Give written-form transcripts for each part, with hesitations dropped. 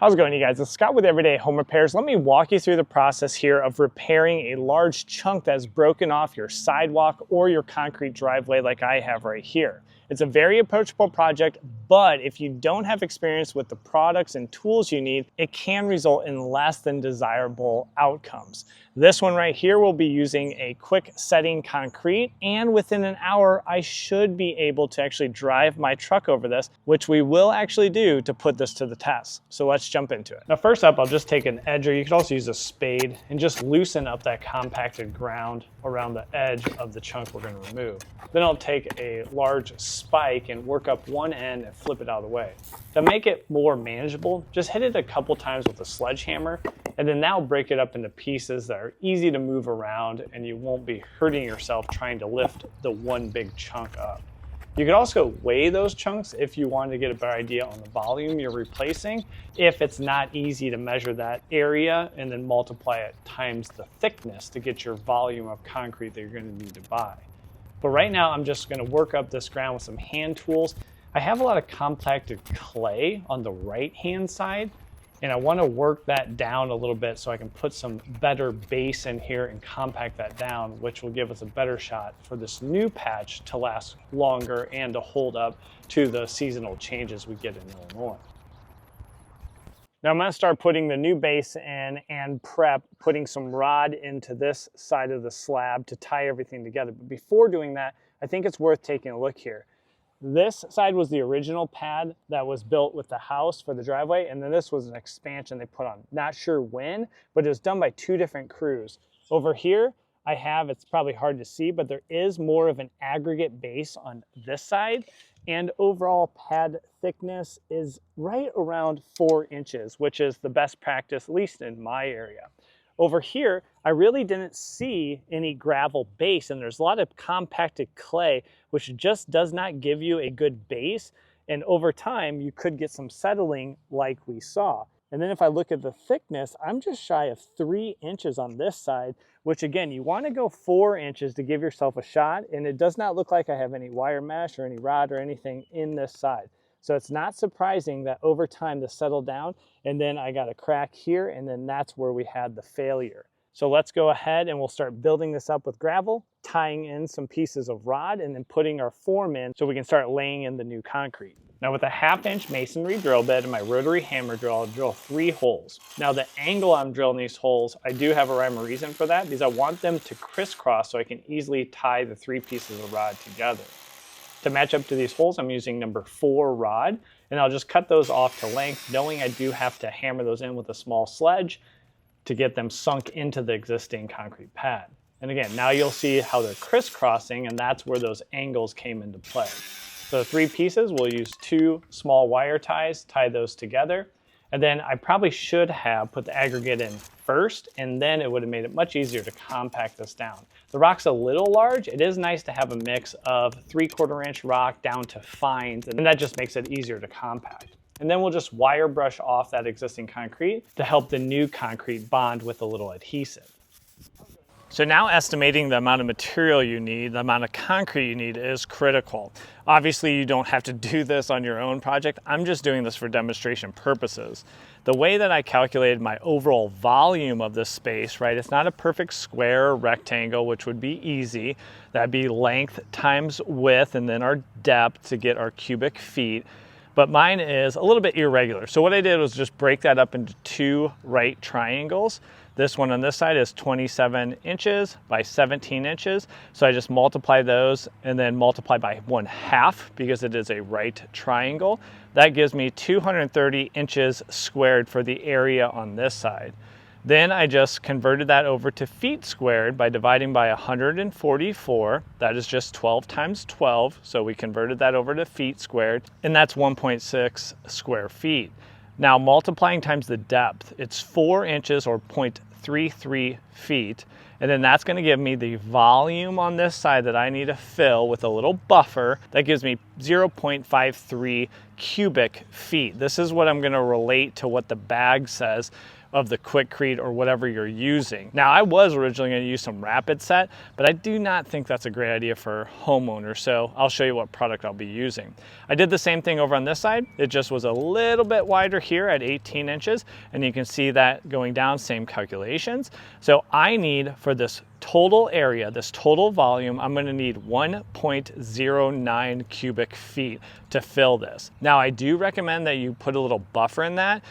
How's it going, you guys? It's Scott with Everyday Home Repairs. Let me walk you through the process here of repairing a large chunk that's broken off your sidewalk or your concrete driveway like I have right here. It's a very approachable project, but if you don't have experience with the products and tools you need, it can result in less than desirable outcomes. This one right here will be using a quick setting concrete, and within an hour, I should be able to actually drive my truck over this, which we will actually do to put this to the test. So let's jump into it. Now, first up, I'll just take an edger. You could also use a spade and just loosen up that compacted ground around the edge of the chunk we're going to remove. Then I'll take a large spike and work up one end and flip it out of the way. To make it more manageable, just hit it a couple times with a sledgehammer, and then now break it up into pieces that are easy to move around, and you won't be hurting yourself trying to lift the one big chunk up. You could also weigh those chunks if you wanted to get a better idea on the volume you're replacing, if it's not easy to measure that area and then multiply it times the thickness to get your volume of concrete that you're going to need to buy. But right now, I'm just going to work up this ground with some hand tools. I have a lot of compacted clay on the right-hand side, and I want to work that down a little bit so I can put some better base in here and compact that down, which will give us a better shot for this new patch to last longer and to hold up to the seasonal changes we get in Illinois. Now I'm going to start putting the new base in and prep putting some rod into this side of the slab to tie everything together. But before doing that, I think it's worth taking a look here. This side was the original pad that was built with the house for the driveway, and then this was an expansion they put on. Not sure when, but it was done by two different crews. Over here, I have, it's probably hard to see, but there is more of an aggregate base on this side, and overall pad thickness is right around 4 inches, which is the best practice, at least in my area. Over here, I really didn't see any gravel base, and there's a lot of compacted clay, which just does not give you a good base. And over time, you could get some settling like we saw. And then if I look at the thickness, I'm just shy of 3 inches on this side, which again, you want to go 4 inches to give yourself a shot. And it does not look like I have any wire mesh or any rod or anything in this side. So it's not surprising that over time this settled down, and then I got a crack here, and then that's where we had the failure. So let's go ahead and we'll start building this up with gravel, tying in some pieces of rod, and then putting our form in so we can start laying in the new concrete. Now with a 1/2-inch masonry drill bit and my rotary hammer drill, I'll drill 3 holes. Now the angle I'm drilling these holes, I do have a rhyme or reason for that, because I want them to crisscross so I can easily tie the 3 pieces of rod together. To match up to these holes, I'm using number 4 rod, and I'll just cut those off to length, knowing I do have to hammer those in with a small sledge to get them sunk into the existing concrete pad. And again, now you'll see how they're crisscrossing, and that's where those angles came into play. So the 3 pieces, we'll use 2 small wire ties, tie those together. And then I probably should have put the aggregate in first, and then it would have made it much easier to compact this down. The rock's a little large. It is nice to have a mix of 3/4 inch rock down to fines, and that just makes it easier to compact. And then we'll just wire brush off that existing concrete to help the new concrete bond with a little adhesive. So now estimating the amount of material you need, the amount of concrete you need is critical. Obviously you don't have to do this on your own project. I'm just doing this for demonstration purposes. The way that I calculated my overall volume of this space, right, it's not a perfect square or rectangle, which would be easy. That'd be length times width and then our depth to get our cubic feet. But mine is a little bit irregular. So what I did was just break that up into 2 right triangles. This one on this side is 27 inches by 17 inches. So I just multiply those and then multiply by 1/2 because it is a right triangle. That gives me 230 inches squared for the area on this side. Then I just converted that over to feet squared by dividing by 144. That is just 12 times 12. So we converted that over to feet squared, and that's 1.6 square feet. Now multiplying times the depth, it's 4 inches or 0.33 feet. And then that's gonna give me the volume on this side that I need to fill with a little buffer. That gives me 0.53 cubic feet. This is what I'm gonna relate to what the bag says. of the Quickcrete or whatever you're using. Now, I was originally going to use some Rapid Set, but I do not think that's a great idea for homeowners, so I'll show you what product I'll be using. I did the same thing over on this side. It just was a little bit wider here at 18 inches, and you can see that going down, same calculations. So I need, for this total area, this total volume, I'm going to need 1.09 cubic feet to fill this. Now, I do recommend that you put a little buffer in that.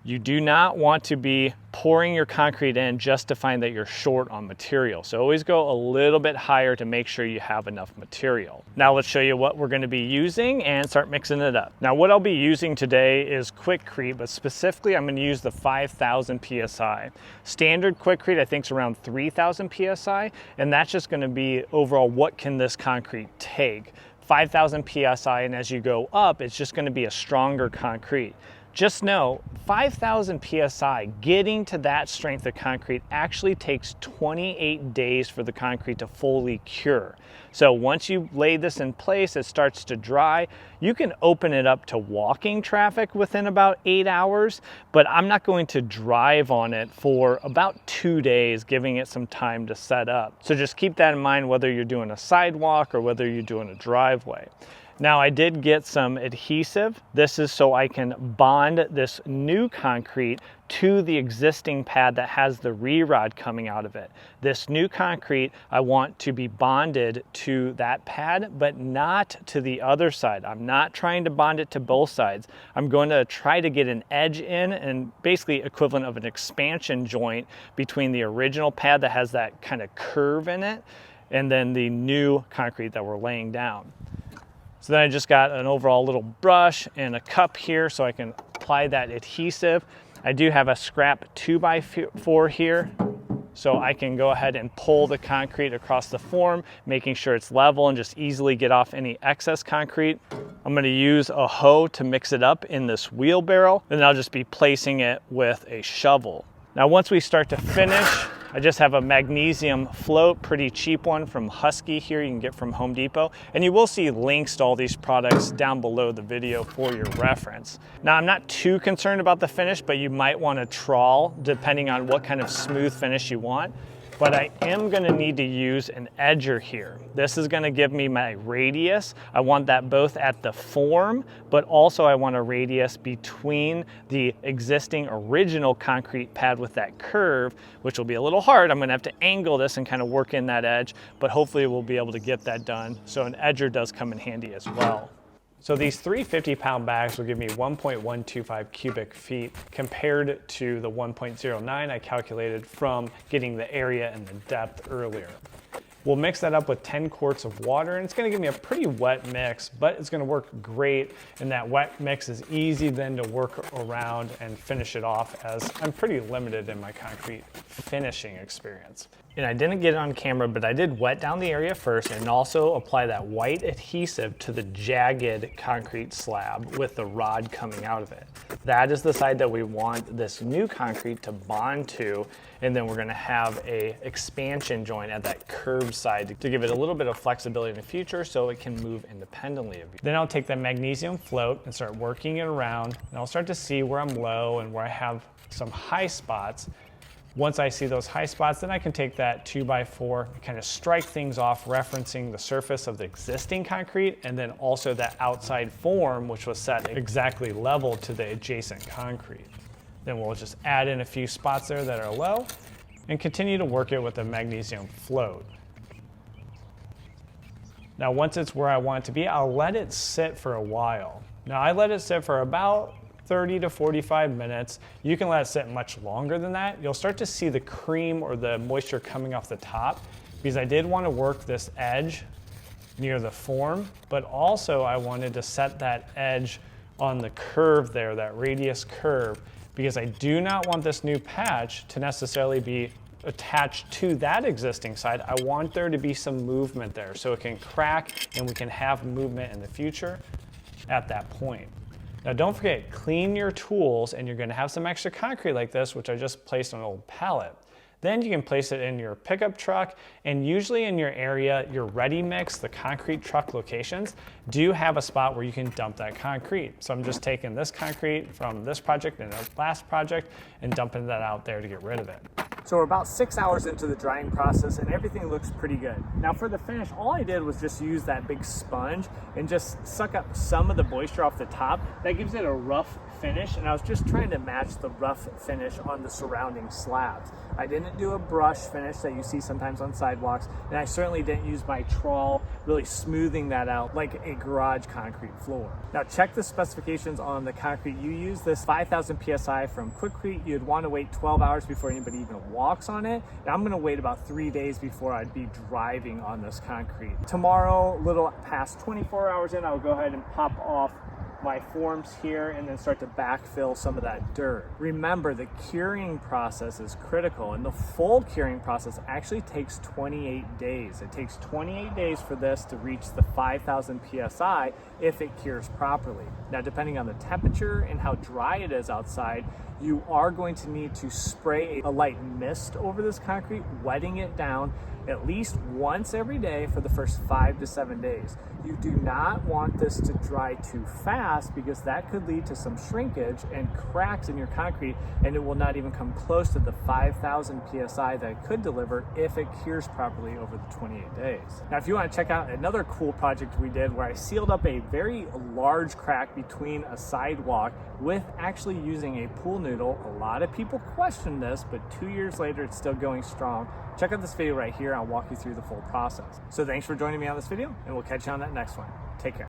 You do not want to be pouring your concrete in just to find that you're short on material. So always go a little bit higher to make sure you have enough material. Now let's show you what we're going to be using and start mixing it up. Now what I'll be using today is Quickcrete, but specifically I'm going to use the 5,000 PSI. Standard Quickcrete I think is around 3,000 PSI, and that's just going to be overall what can this concrete take. 5,000 PSI, and as you go up, it's just going to be a stronger concrete. Just know 5,000 PSI, getting to that strength of concrete actually takes 28 days for the concrete to fully cure. So once you lay this in place, it starts to dry. You can open it up to walking traffic within about 8 hours, but I'm not going to drive on it for about 2 days, giving it some time to set up. So just keep that in mind whether you're doing a sidewalk or whether you're doing a driveway. Now I did get some adhesive. This is so I can bond this new concrete to the existing pad that has the Rerod coming out of it. This new concrete I want to be bonded to that pad, but not to the other side. I'm not trying to bond it to both sides. I'm going to try to get an edge in, and basically equivalent of an expansion joint between the original pad that has that kind of curve in it and then the new concrete that we're laying down. So then I just got an overall little brush and a cup here so I can apply that adhesive. I do have a scrap 2x4 here, so I can go ahead and pull the concrete across the form, making sure it's level and just easily get off any excess concrete. I'm gonna use a hoe to mix it up in this wheelbarrow, and then I'll just be placing it with a shovel. Now once we start to finish, I just have a magnesium float, pretty cheap one from Husky here, you can get from Home Depot. And you will see links to all these products down below the video for your reference. Now I'm not too concerned about the finish, but you might want to trawl depending on what kind of smooth finish you want. But I am gonna need to use an edger here. This is gonna give me my radius. I want that both at the form, but also I want a radius between the existing original concrete pad with that curve, which will be a little hard. I'm gonna have to angle this and kind of work in that edge, but hopefully we'll be able to get that done. So an edger does come in handy as well. So these 3 50-pound bags will give me 1.125 cubic feet compared to the 1.09 I calculated from getting the area and the depth earlier. We'll mix that up with 10 quarts of water, and it's gonna give me a pretty wet mix, but it's gonna work great, and that wet mix is easy then to work around and finish it off, as I'm pretty limited in my concrete finishing experience. And I didn't get it on camera, but I did wet down the area first and also apply that white adhesive to the jagged concrete slab with the rod coming out of it. That is the side that we want this new concrete to bond to, and then we're gonna have a expansion joint at that curved side to give it a little bit of flexibility in the future so it can move independently of you. Then I'll take that magnesium float and start working it around, and I'll start to see where I'm low and where I have some high spots. Once I see those high spots, then I can take that 2x4 and kind of strike things off, referencing the surface of the existing concrete and then also that outside form, which was set exactly level to the adjacent concrete. Then we'll just add in a few spots there that are low and continue to work it with the magnesium float. Now, once it's where I want it to be, I'll let it sit for a while. Now, I let it sit for about 30 to 45 minutes. You can let it sit much longer than that. You'll start to see the cream or the moisture coming off the top, because I did want to work this edge near the form, but also I wanted to set that edge on the curve there, that radius curve, because I do not want this new patch to necessarily be attached to that existing side. I want there to be some movement there so it can crack and we can have movement in the future at that point. Now don't forget, clean your tools, and you're gonna have some extra concrete like this, which I just placed on an old pallet. Then you can place it in your pickup truck, and usually in your area, your ready mix, the concrete truck locations, do have a spot where you can dump that concrete. So I'm just taking this concrete from this project and the last project and dumping that out there to get rid of it. So we're about 6 hours into the drying process and everything looks pretty good. Now for the finish, all I did was just use that big sponge and just suck up some of the moisture off the top. That gives it a rough finish, and I was just trying to match the rough finish on the surrounding slabs. I didn't do a brush finish that you see sometimes on sidewalks, and I certainly didn't use my trawl really smoothing that out like a garage concrete floor. Now check the specifications on the concrete you use. This 5,000 PSI from Quickcrete, you'd want to wait 12 hours before anybody even walks on it. And I'm gonna wait about 3 days before I'd be driving on this concrete. Tomorrow, a little past 24 hours in, I'll go ahead and pop off my forms here and then start to backfill some of that dirt. Remember, the curing process is critical, and the full curing process actually takes 28 days. It takes 28 days for this to reach the 5,000 PSI if it cures properly. Now, depending on the temperature and how dry it is outside, you are going to need to spray a light mist over this concrete, wetting it down at least once every day for the first 5 to 7 days. You do not want this to dry too fast because that could lead to some shrinkage and cracks in your concrete, and it will not even come close to the 5,000 PSI that it could deliver if it cures properly over the 28 days. Now, if you want to check out another cool project we did where I sealed up a very large crack between a sidewalk with actually using a pool noodle. A lot of people question this, but 2 years later, it's still going strong. Check out this video right here. I'll walk you through the full process. So thanks for joining me on this video, and we'll catch you on that next one. Take care.